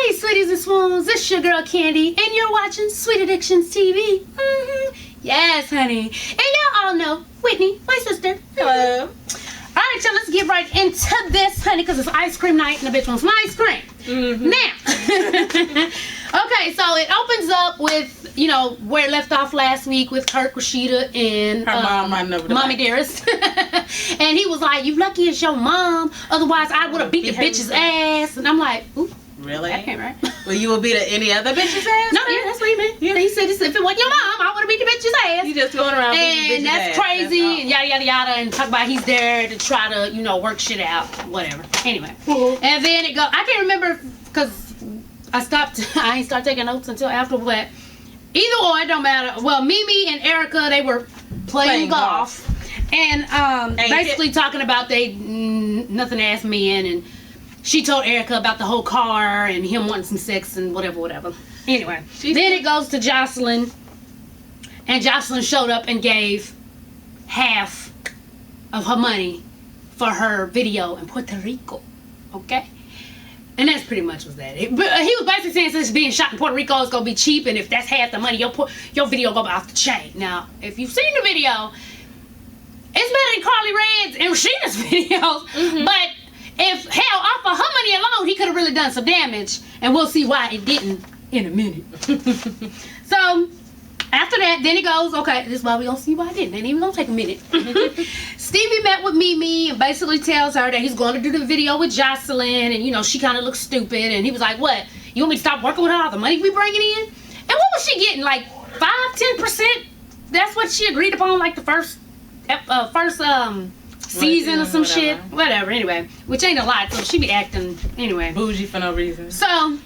Hey, sweeties and swoons, it's your girl Candy, and you're watching Sweet Addictions TV. Yes, honey. And y'all all know Whitney, my sister. Hello. All right, y'all, let's get right into this, honey, because it's ice cream night, and the bitch wants some ice cream. Now, okay, so it opens up with, you know, where it left off last week with Kirk, Rashida, and Her mom running over the Mommy back. Dearest. And he was like, you lucky it's your mom, otherwise I would have beat the bitch's ass. And I'm like, ooh. Really? That came right. Well, you would beat any other bitch's ass? No, yeah, that's what he meant. Yeah, he said if it wasn't your mom, I would have beat the bitch's ass. You just going around beating And bitches' that's ass. crazy, That's and yada yada yada, and talk about he's there to try to, you know, work shit out, whatever. Anyway, and then it go. I can't remember because I stopped. I ain't start taking notes until after, but either or, it don't matter. Well, Mimi and Erica, they were playing golf. And basically talking about they nothing ass men, and she told Erica about the whole car and him wanting some sex and whatever. Anyway, then it goes to Jocelyn, and Jocelyn showed up and gave half of her money for her video in Puerto Rico. Okay? And that's pretty much was that. But he was basically saying since it's being shot in Puerto Rico, it's gonna be cheap, and if that's half the money, your video gonna be off the chain. Now, if you've seen the video, it's better than Carly Red's and Rashida's videos, but if hell off of her money alone, he could have really done some damage, and we'll see why it didn't in a minute. So after that, then it goes, okay, this is why we gonna see why it didn't. It ain't even gonna take a minute. Stevie met with Mimi and basically tells her that he's going to do the video with Jocelyn, and you know she kind of looks stupid, and he was like, "What? You want me to stop working with her? All the money we bringing in?" And what was she getting? Like 5-10%? That's what she agreed upon, like the first season or some shit, whatever. Anyway, which ain't a lot, so she be acting anyway bougie for no reason. So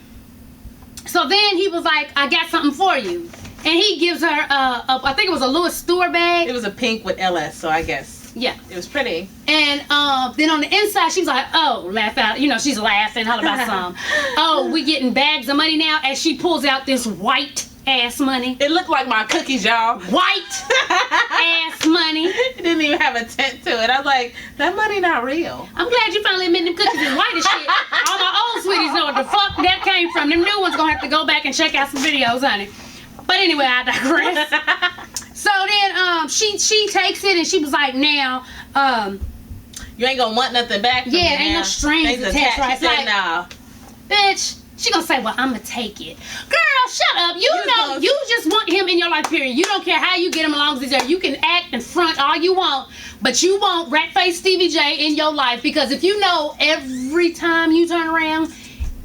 then he was like, I got something for you, and he gives her I think it was a Louis Stewart bag. It was a pink with LS, so I guess Yeah. it was pretty. And then on the inside she was like, oh, laugh out, you know, she's laughing, holler about some. Oh, we getting bags of money now, as she pulls out this white ass money. It looked like my cookies, y'all. White ass money. It didn't even have a tint to it. I was like, that money not real. I'm glad you finally admitted them cookies is white as shit. All my old sweeties know what the fuck that came from. Them new ones gonna have to go back and check out some videos, honey. But anyway, I digress. So then she takes it and she was like, now You ain't gonna want nothing back from me ain't now. no strings Things attached, right? She said, Like, no. bitch, she gonna say, well, I'm gonna take it. Girl, shut up. You know, you just want him in your life, period. You don't care how you get him along as he's there. You can act and front all you want, but you want rat-faced Stevie J in your life, because if you know every time you turn around,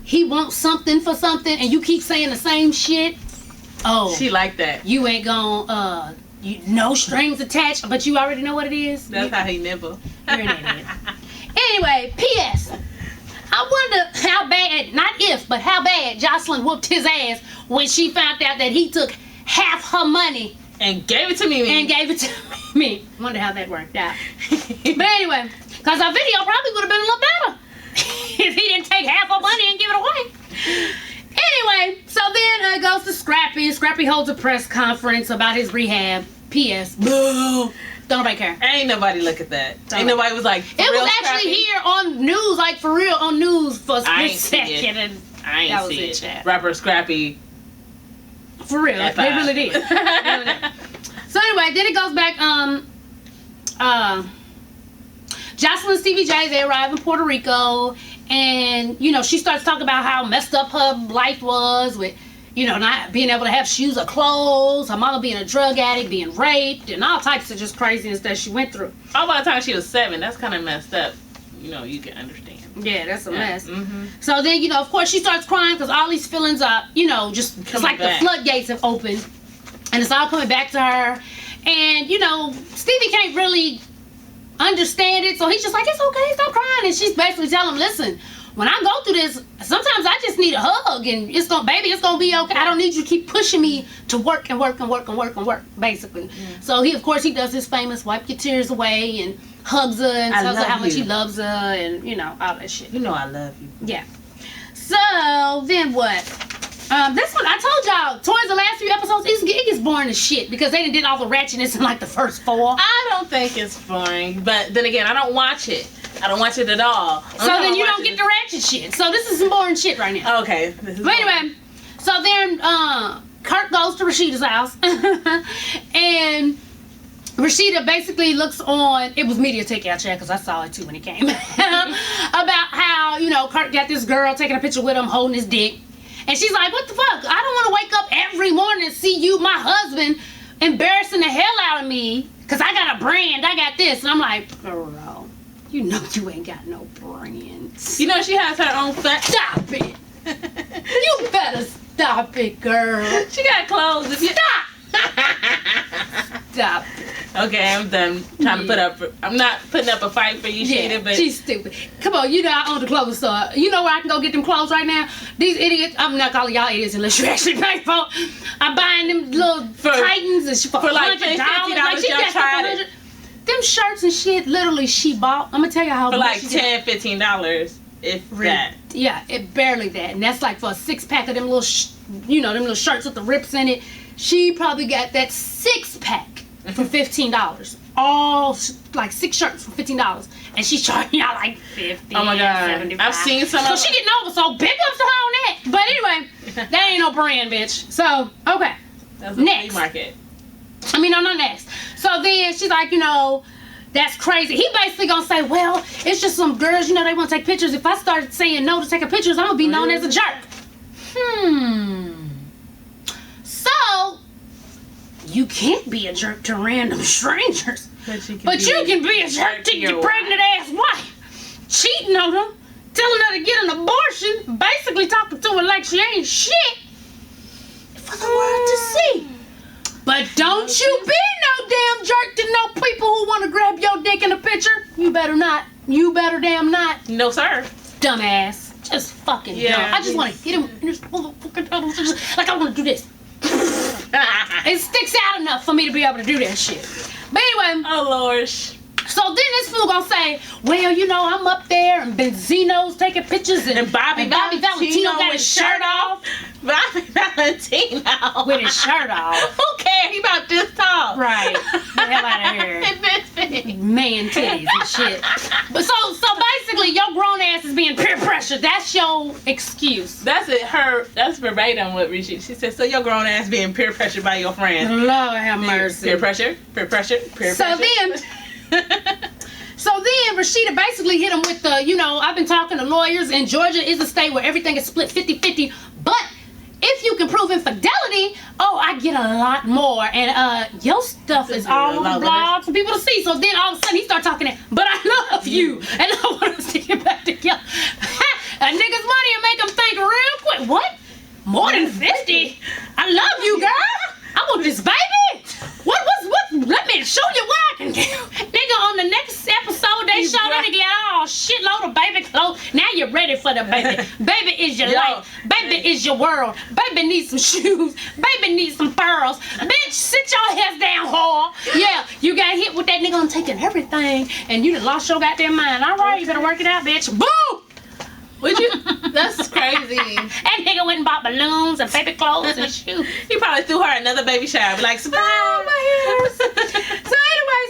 he wants something for something, and you keep saying the same shit, She like that. you ain't gonna, no strings attached, but you already know what it is. That's how he nibble. You're an idiot. Anyway, P.S. I wonder how bad, not if, but how bad Jocelyn whooped his ass when she found out that he took half her money And gave it to me. and gave it to me. Wonder how that worked out. But anyway, because our video probably would have been a little better if he didn't take half her money and give it away. Anyway, so then it goes to Scrappy. Scrappy holds a press conference about his rehab. P.S. Boo. Don't nobody care. Ain't nobody look at that. Ain't nobody was like, It was actually here on news, like for real, on news for a I split ain't see it. second. And I that ain't was see it, it. chat. Rapper Scrappy. For real, like, they really did. They really did. So anyway, then it goes back. Jocelyn and Stevie J, they arrive in Puerto Rico, and you know she starts talking about how messed up her life was with, you know, not being able to have shoes or clothes, her mama being a drug addict, being raped, and all types of just craziness that she went through. All by the time she was 7, that's kind of messed up. You know, you can understand. Yeah, that's a mess. Mm-hmm. So then, you know, of course she starts crying because all these feelings are, you know, just it's like back. the floodgates have opened, and it's all coming back to her. And you know, Stevie can't really understand it, so he's just like, it's okay, stop crying. And she's basically telling him, listen, when I go through this, sometimes I just need a hug, and it's gonna be okay. I don't need you to keep pushing me to work and work and work and work and work, basically. So he, of course, he does his famous wipe your tears away and hugs her and tells her how much he loves her, and you know, all that shit. You know I love you. Yeah. So then what? This one, I told y'all, towards the last few episodes, it gets boring as shit because they did all the ratchetness in like the first 4. I don't think it's boring, but then again, I don't watch it. I don't watch it at all. So then you don't get the ratchet shit. So this is some boring shit right now. Okay. This is But anyway, so then Kurt goes to Rashida's house, and Rashida basically looks on, it was media takeout chat because I saw it too when it came, about how, you know, Kurt got this girl taking a picture with him holding his dick. And she's like, what the fuck? I don't want to wake up every morning and see you, my husband, embarrassing the hell out of me because I got a brand, I got this. And I'm like, girl, you know you ain't got no brands. You know she has her own Stop it. You better stop it, girl. She got clothes. If you Stop. Okay, I'm done trying to put up. I'm not putting up a fight for you, Sheeta, but she's stupid. Come on, you know I own the clothing store. You know where I can go get them clothes right now? These idiots, I'm not calling y'all idiots unless you actually pay for it. I'm buying them little Titans and for like $100. $50, she y'all got tried it. Them shirts and shit, literally she bought. I'm gonna tell you how for much like she did. $10-15, if that. Yeah, it barely that, and that's like for a 6-pack of them little, them little shirts with the rips in it. She probably got that 6-pack for $15. All like 6 shirts for $15, and she's charging y'all like $50. Oh my god, $75. I've seen some. So she getting over. So big ups to her on that. But anyway, that ain't no brand, bitch. So okay, That's a next. flea market. I mean, no, not next. So then she's like, that's crazy. He basically gonna say, well, it's just some girls, they want to take pictures. If I start saying no to taking pictures, I'm gonna be known as a jerk. So you can't be a jerk to random strangers, but you can be a jerk to your pregnant ass wife, cheating on them, telling her to get an abortion, basically talking to her like she ain't shit for the world to see. But don't you be no damn jerk to no people who want to grab your dick in a picture. You better not. You better damn not. No, sir. Dumbass. Just fucking Yeah. dumb. I just want to hit him in his motherfucking pedals. Like I want to do this. It sticks out enough for me to be able to do that shit. But anyway. Oh, Lord. So then this fool gonna say, well, I'm up there and Benzino's taking pictures and Bobby Valentino got his shirt off. Bobby Valentino. With his shirt off. Who cares? He about this tall. Right. Get the hell out of here. And this big. Man titties and shit. But so basically your grown ass is being peer pressured. That's your excuse. That's it. That's verbatim what she said. So your grown ass being peer pressured by your friends. Lord have mercy. Peer pressure. So then Rashida basically hit him with the, I've been talking to lawyers, and Georgia is a state where everything is split 50-50, but if you can prove infidelity, I get a lot more, and your stuff is all on the blog for people to see. So then all of a sudden he start talking but I love you, and I want us to get back together. A nigga's money will make him think real quick. What? More than 50? I love you, girl. I want this baby. What? Let me show you what I can do. Nigga, on the next episode, they show that nigga all shitload of baby clothes. Now you're ready for the baby. Baby is your life. Baby is your world. Baby needs some shoes. Baby needs some pearls. Bitch, sit your ass down, whore. Yeah, you got hit with that nigga on taking everything, and you done lost your goddamn mind. All right, you better work it out, bitch. Boo! Would you? That's crazy. That nigga went and bought balloons and baby clothes and shoes. He probably threw her another baby shower. Be like, surprise! Oh, my ears.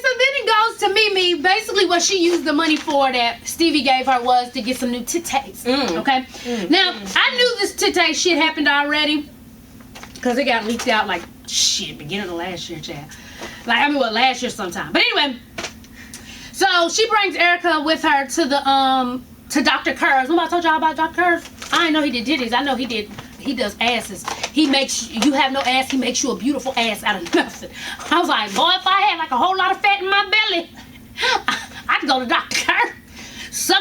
So then it goes to Mimi. Basically, what she used the money for that Stevie gave her was to get some new titties. Okay. Now I knew this titty shit happened already because it got leaked out like shit beginning of last year, child. Last year sometime. But anyway, so she brings Erica with her to the to Dr. Kurz. Remember I told y'all about Dr. Kurz? I didn't know he did titties. I know he does asses. He makes you have no ass, he makes you a beautiful ass out of nothing. I was like, boy, if I had like a whole lot of fat in my belly, I could go to Dr. Kurz.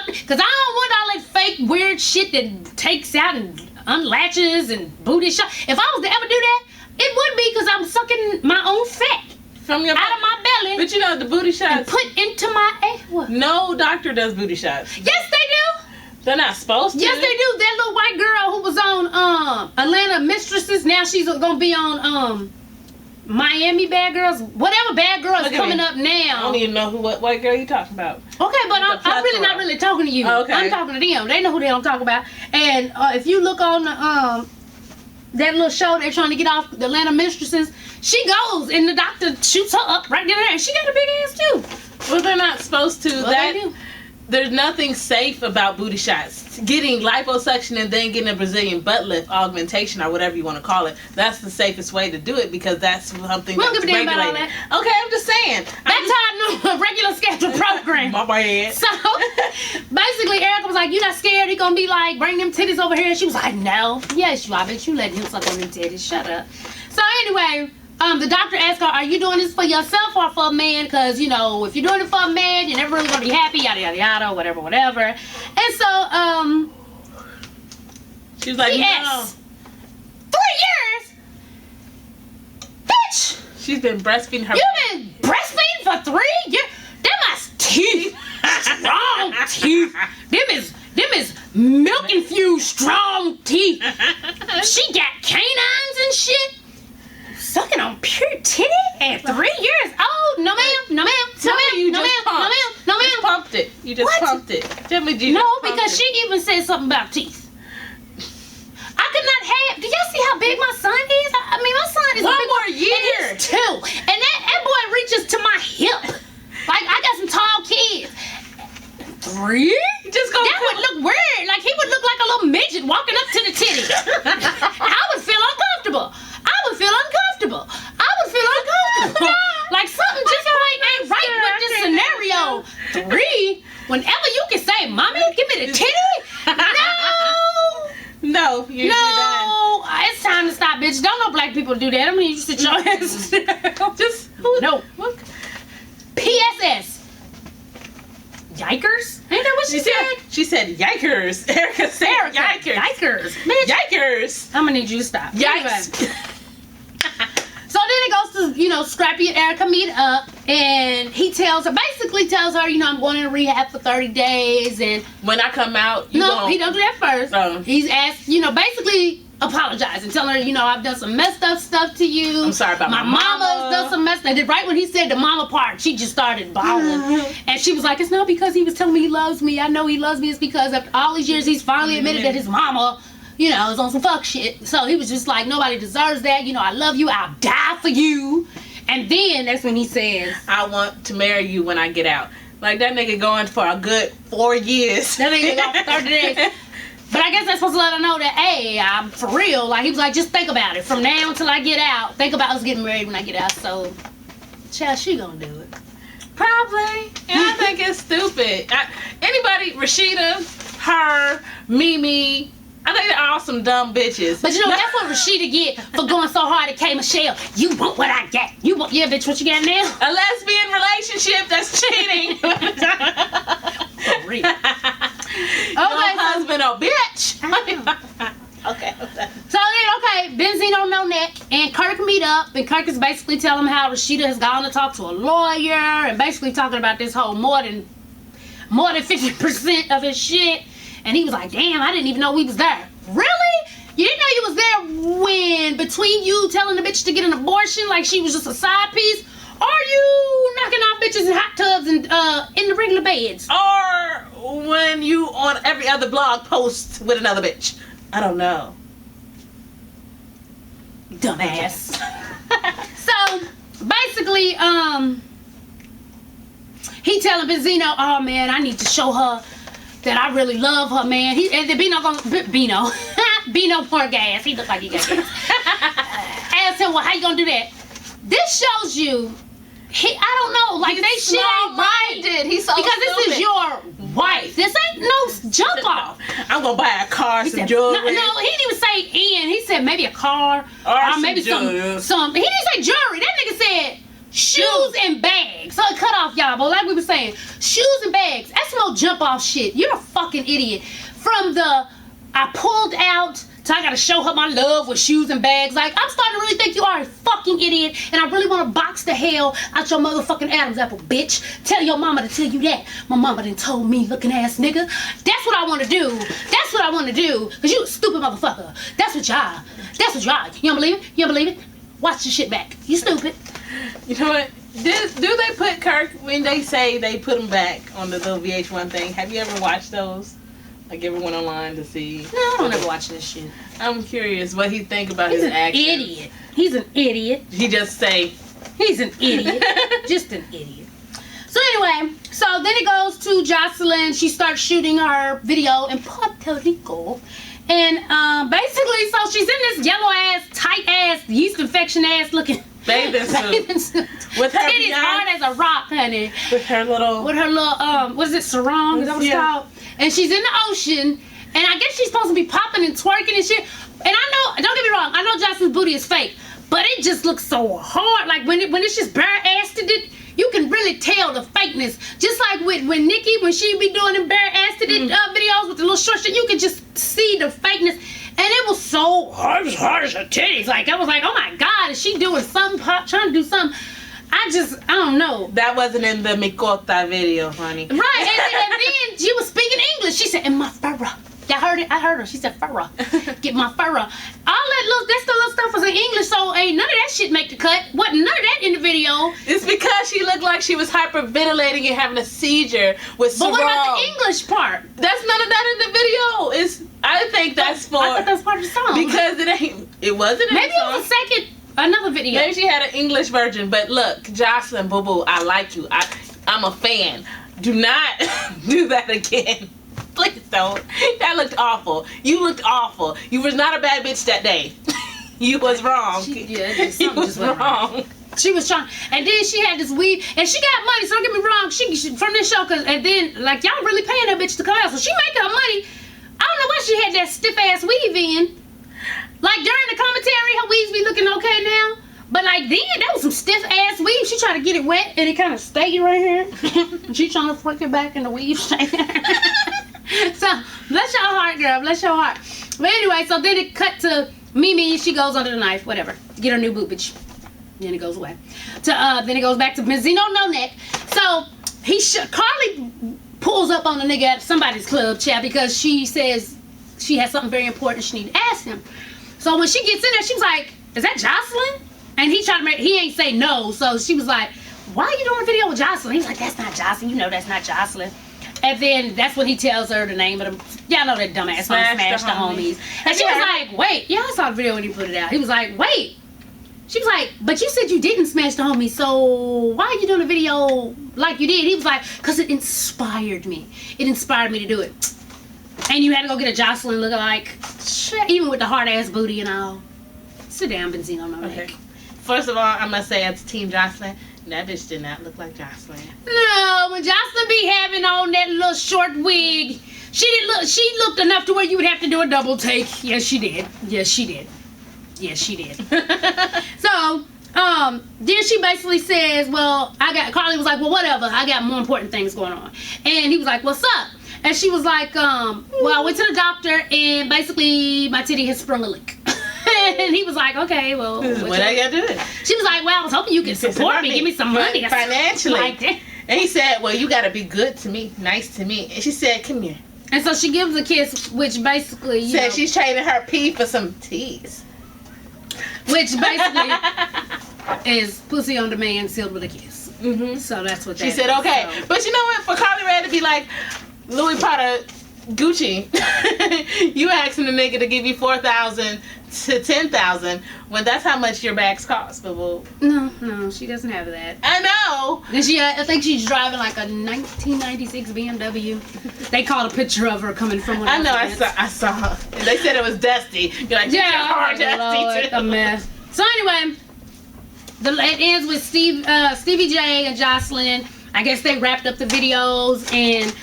Because I don't want all that fake weird shit that takes out and unlatches and booty shot. If I was to ever do that, it would be because I'm sucking my own fat from your out of my belly. But the booty shots. And put into my ass. What? No doctor does booty shots. Yes, they do. They're not supposed to. Yes, they do. That little white girl who was on Atlanta Mistresses, now she's gonna be on Miami Bad Girls. Whatever Bad Girl is coming up now. I don't even know what white girl you talking about. Okay, but I'm really not really talking to you. Okay. I'm talking to them. They know who the hell I'm talking about. And if you look on the that little show they're trying to get off, the Atlanta Mistresses, she goes and the doctor shoots her up right there, and she got a big ass too. Well, they're not supposed to. Well, they do. there's nothing safe about booty shots. Getting liposuction and then getting a Brazilian butt lift augmentation or whatever you want to call it, that's the safest way to do it because that's something We don't that's give a damn about all regulated. that. Okay, I'm just saying. That's how I knew a regular scheduled program. My bad. So basically, Erica was like, "You not scared? He gonna be like, bring them titties over here?" And she was like, "No, yes, you. I bet you letting him suck on them titties. Shut up." So anyway, the doctor asked her, "Are you doing this for yourself or for a man? Because you know, if you're doing it for a man, you're never really gonna be happy. Yada yada yada, whatever, whatever." And so, She was like, P.S. 3 years, bitch. She's been breastfeeding her. You been breastfeeding for 3 years? Them is teeth, strong teeth. Them is milk infused strong teeth. She got canines and shit. Sucking on pure titty at 3 years old? No ma'am, no ma'am, no ma'am, You no ma'am, just no pumped. ma'am, no You just ma'am. pumped it. You just What? pumped it. Tell me, you No, just pumped because it. she even said something about teeth. I could not have. Do y'all see how big my son is? I mean, my son is One a big more boy, year. And he's 2, and that boy reaches to my hip. Like I got some tall kids. 3? Just go. That would look weird. Like he would look like a little midget walking up to the titty. I would feel uncomfortable. I would feel uncomfortable. I would feel uncomfortable. Like something just ain't right with this scenario. 3? Whenever you can say, "Mommy, give me the titty." No, you're done. No, it's time to stop, bitch. Don't no black people do that. I mean, you sit your ass down. Just No. Look. PSS. Yikers? Ain't that what she said? She said, "Yikers." Erica said, Erica, "Yikers." Yikers. Bitch, Yikers. I'm gonna need you to stop. Yikes. Anyway. So then it goes to, Scrappy and Erica meet up, and he basically tells her, I'm going into rehab for 30 days, and When I come out, you no, gon- he don't do that first. Oh. He's asked, basically apologizing, telling her, I've done some messed up stuff to you. I'm sorry about my mama's mama. done some messed up. Right when he said the mama part, she just started bawling. And she was like, it's not because he was telling me he loves me. I know he loves me. It's because after all these years, he's finally admitted that his mama, is on some fuck shit. So he was just like, nobody deserves that. I love you. I'll die for you. And then that's when he says, I want to marry you when I get out. Like that nigga going for a good 4 years. that nigga got 30 days. But I guess that's supposed to let her know that, hey, I'm for real. Like, he was like, just think about it. From now until I get out, think about us getting married when I get out. So, child, she gonna do it. Probably. And I think it's stupid. Anybody, Rashida, her, Mimi, I think they're all some dumb bitches. But that's what Rashida get for going so hard at K. Michelle. You want what I got. You want, yeah, bitch, what you got now? A lesbian relationship, that's cheating. For real. Okay, husband or bitch. Okay. So then, Benzino no neck, and Kirk meet up, and Kirk is basically telling him how Rashida has gone to talk to a lawyer, and basically talking about this whole more than 50% of his shit. And he was like, damn, I didn't even know we was there. Really? You didn't know you was there when between you telling the bitch to get an abortion like she was just a side piece? Or you knocking off bitches in hot tubs and in the regular beds? Or when you on every other blog post with another bitch. I don't know. Dumbass. So basically, he telling Benzino, oh man, I need to show her that I really love her, man. And then Bino poor gas. He looked like he got gas. Asked him, well, how you gonna do that? This shows you, I don't know, like they shit ain't right. He's so because this stupid. is your wife. This ain't no jump off. I'm gonna buy a car, He some said, jewelry. no, he didn't even say in. He said maybe a car Or some maybe jewelry. some. He didn't say jewelry. That nigga said shoes and bags. So it cut off, y'all. But like we were saying, shoes and bags. That's no jump off shit. You're a fucking idiot. From the I pulled out to I gotta show her my love with shoes and bags. Like, I'm starting to really think you are a fucking idiot, and I really want to box the hell out your motherfucking Adam's apple, bitch. Tell your mama to tell you that. My mama done told me, looking ass nigga. That's what I want to do. That's what I want to do. Cause you a stupid motherfucker. That's what y'all. You don't believe it? You don't believe it? Watch the shit back. You stupid. You know what? Do they put Kirk when they say they put him back on the little VH1 thing? Have you ever watched those? Like everyone online to see. No, I don't ever watch this shit. I'm curious what he think about He's his an actions. idiot. He's an idiot. He just say, He's an idiot. Just an idiot. So anyway, so then it goes to Jocelyn. She starts shooting her video in Puerto Rico. And basically, so she's in this yellow ass, tight ass, yeast infection ass looking Bathing suit. With her titties hard as a rock, honey. With her little what is it, sarong? Is that what it's called? And she's in the ocean, and I guess she's supposed to be popping and twerking and shit. And I know, don't get me wrong, I know Jocelyn's booty is fake, but it just looks so hard. Like when it's just bare-assed, you can really tell the fakeness. Just like when Nikki, when she be doing them bare-assed videos with the little short shit, you can just see the fakeness. And it was so hard as her titties. Like, I was like, oh my God, is she doing something, trying to do something? I don't know. That wasn't in the Mikota video, honey. Right, and then she was speaking English. She said, in my furrow. I heard it. I heard her. She said, furrow. Get my furrow. All that little stuff was in English, so ain't none of that shit make the cut. Wasn't none of that in the video. It's because she looked like she was hyperventilating and having a seizure with But sarong. what about the English part? That's none of that in the video. I think that's for... I thought that was part of the song. Because it wasn't in Maybe the song. it was another video. Maybe she had an English version. But look, Jocelyn, boo-boo, I like you. I'm a fan. Do not do that again. Please don't. That looked awful. You looked awful. You was not a bad bitch that day. You was wrong. You was wrong. She was trying, and then she had this weave, and she got money. So don't get me wrong, she from this show, and then like y'all really paying that bitch to come out, so she making her money. I don't know why she had that stiff ass weave in. Like during the commentary, her weaves be looking okay now, but like then that was some stiff ass weave. She tried to get it wet, and it kind of stayed right here. She trying to flick it back, and the weave stayed there. So bless your heart, girl. Bless your heart. But anyway, so then it cut to Mimi. She goes under the knife, whatever. Get her new boobage. Then it goes away. Then it goes back to Benzino No Neck. So Carly pulls up on the nigga at somebody's club chat because she says she has something very important she need to ask him. So when she gets in there, she was like, "Is that Jocelyn?" And he ain't say no. So she was like, "Why are you doing a video with Jocelyn?" He's like, "That's not Jocelyn. You know that's not Jocelyn." And then that's when he tells her the name of them. Y'all know that dumbass Smash the Homies. And she was like, wait. Yeah, I saw the video when he put it out. He was like, wait. She was like, but you said you didn't smash the Homies, so why are you doing a video like you did? He was like, because it inspired me. It inspired me to do it. And you had to go get a Jocelyn lookalike. Shit, even with the hard-ass booty and all. Sit down, Benzino No Neck. Okay. First of all, I must say, as Team Jocelyn, that bitch did not look like Jocelyn. No, when Jocelyn be having on that little short wig, she looked enough to where you would have to do a double take. Yes, she did. Yes, she did. Yes, she did. So, then she basically says, Carly was like, well, whatever. I got more important things going on. And he was like, what's up? And she was like, I went to the doctor and basically my titty has sprung a leak. And he was like, okay, well. What I gotta do? She was like, well, I was hoping you could support me, give me some money. Financially. Like that. And he said, well, you gotta be good to me, nice to me. And she said, come here. And so she gives a kiss, which basically, you know, she's trading her pee for some teas. Which basically is pussy on demand sealed with a kiss. Mm-hmm. So that's what she said, okay. So. But you know what? For Carly Rae to be like, Louis Prada, Gucci, you asking the nigga to give you $4,000 to $10,000 when that's how much your bags cost, boo. No, she doesn't have that. I know. And I think she's driving like a 1996 BMW. They called a picture of her coming from one. I know. I saw. They said it was dusty. You're like, yeah, hard dusty too. A mess. So anyway, it ends with Stevie J and Jocelyn. I guess they wrapped up the videos and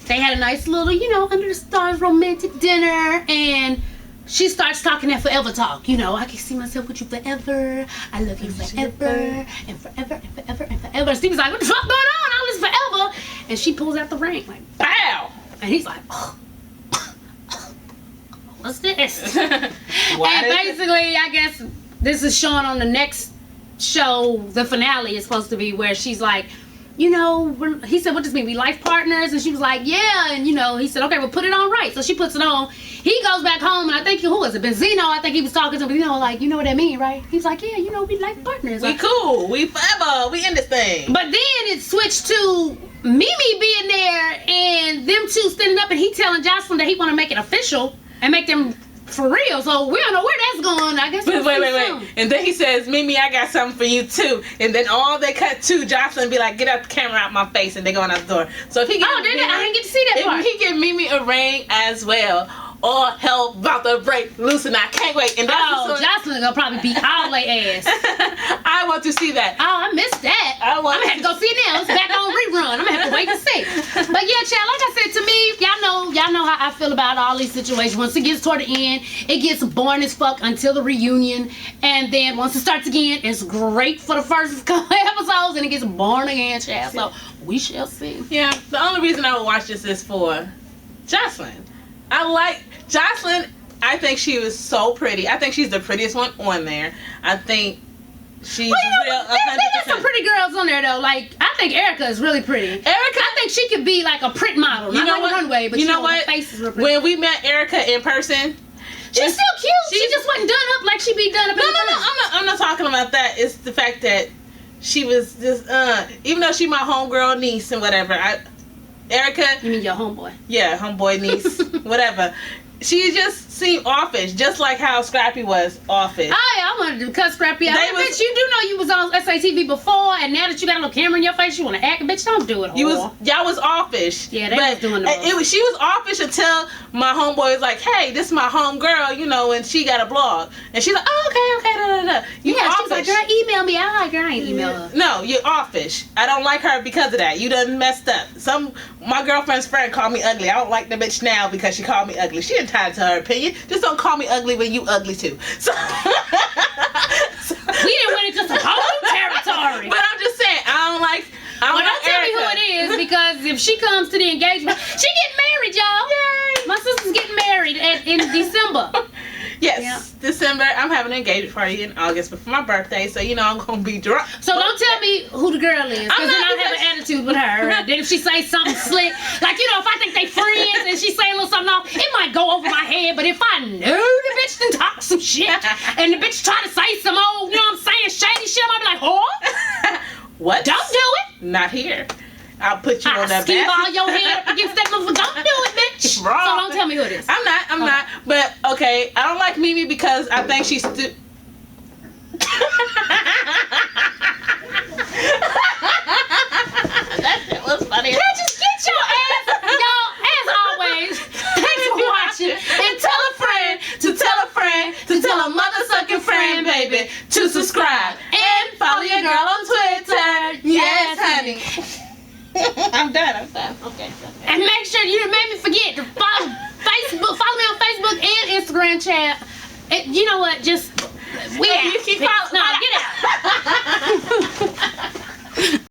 they had a nice little, under the stars romantic dinner, and she starts talking that forever talk. I can see myself with you forever. I love you forever and forever and forever and forever. And Stevie's like, what the fuck going on? All this forever. And she pulls out the ring, like, bow. And he's like, what's this? And basically, I guess this is shown on the next show. The finale is supposed to be where she's like, he said, what does this mean? We life partners? And she was like, yeah. And, he said, okay, well, put it on right. So she puts it on. He goes back home, and I think, who was it? Benzino, I think he was talking to him, like, you know what that mean, right? He's like, yeah, we life partners. We cool. We forever. We in this thing. But then it switched to Mimi being there, and them two standing up, and he telling Jocelyn that he want to make it official and make them For real, so we don't know where that's going. I guess. But we'll wait. see soon. And then he says, Mimi, I got something for you too. And then all they cut to, Jocelyn be like, get out the camera out my face, and they going out the door. So if he get Oh, did I didn't get to see that part. if he give Mimi a ring as well, all hell about to break loose, and I can't wait. And that's Oh, the song- Jocelyn gonna probably beat all their ass. I want to see that. Oh, I missed that. I I'm want gonna have to go see it now. It's back on rerun. I'm gonna have to wait to see. But yeah, child, like I said, to me, y'all know how I feel about all these situations. Once it gets toward the end, it gets boring as fuck until the reunion, and then once it starts again, it's great for the first couple episodes, and it gets boring again, child. So we shall see. Yeah, the only reason I would watch this is for Jocelyn. I like Jocelyn. I think she was so pretty. I think she's the prettiest one on there. I think she's real. They got some 100%. pretty girls on there though. Like I think Erica is really pretty. Erica, I think she could be like a print model. You Not know like what? a runway, but You you know know what? her face is real pretty. when we met Erica in person, She's still cute. She just wasn't done up like she be done up. no, in no, the no. front. I'm not talking about that. It's the fact that she was just even though she my homegirl niece and whatever. Erica, You mean your homeboy? yeah, homeboy niece, whatever. She just seemed offish, just like how Scrappy was offish. I wanted to cut Scrappy out. They Like, was- bitch, you do know you was on SATV before, and now that you got a little camera in your face, you want to act. Bitch, don't do it. You whore. y'all was offish. Yeah, they but was doing the most. it was. She was offish until my homeboy was like, "Hey, this is my home girl," you know, and she got a blog, and she's like, "Oh, okay, da da da." You Yeah, she offish. was like, girl, email me. I like her. I ain't email her. No, you're offish. I don't like her because of that. You done messed up. My girlfriend's friend called me ugly. I don't like the bitch now because she called me ugly. She entitled to her opinion. Just don't call me ugly when you ugly too. So, We didn't went into some whole new territory. but I'm just saying, I don't like. I Well, don't don't tell me who Erica. it is because if she comes to the engagement, she getting married, y'all. Yay. My sister's getting married in December. Yes, Yeah. December. I'm having an engagement party in August before my birthday, so you know I'm gonna be drunk. So don't tell me who the girl is, I'm because then not I'll have an because- attitude with her. And then if she say something slick, like you know, if I think they friends and she say a little something off, it might go over my head. But if I know the bitch done talk some shit and the bitch try to say some old, you know what I'm saying, shady shit, I'll be like, oh, What? don't do it. Not here. I'll put you on I'll that skeeve all basket. your head up against that motherfucker. Don't do it, bitch. Wrong. So don't tell me who it is. I'm not. But okay, I don't like Mimi because I think she's That shit was funny. Man, just get your ass, y'all. As always, thanks for watching. And tell a friend to tell a friend to tell a mother sucking friend, baby, to subscribe and follow your girl on Twitter. Yes, honey. I'm done. Okay. And make sure you made me forget to follow Facebook. Follow me on Facebook and Instagram, chat. And you know what? Just we Yeah, out. you keep Bitch. following- No, get out.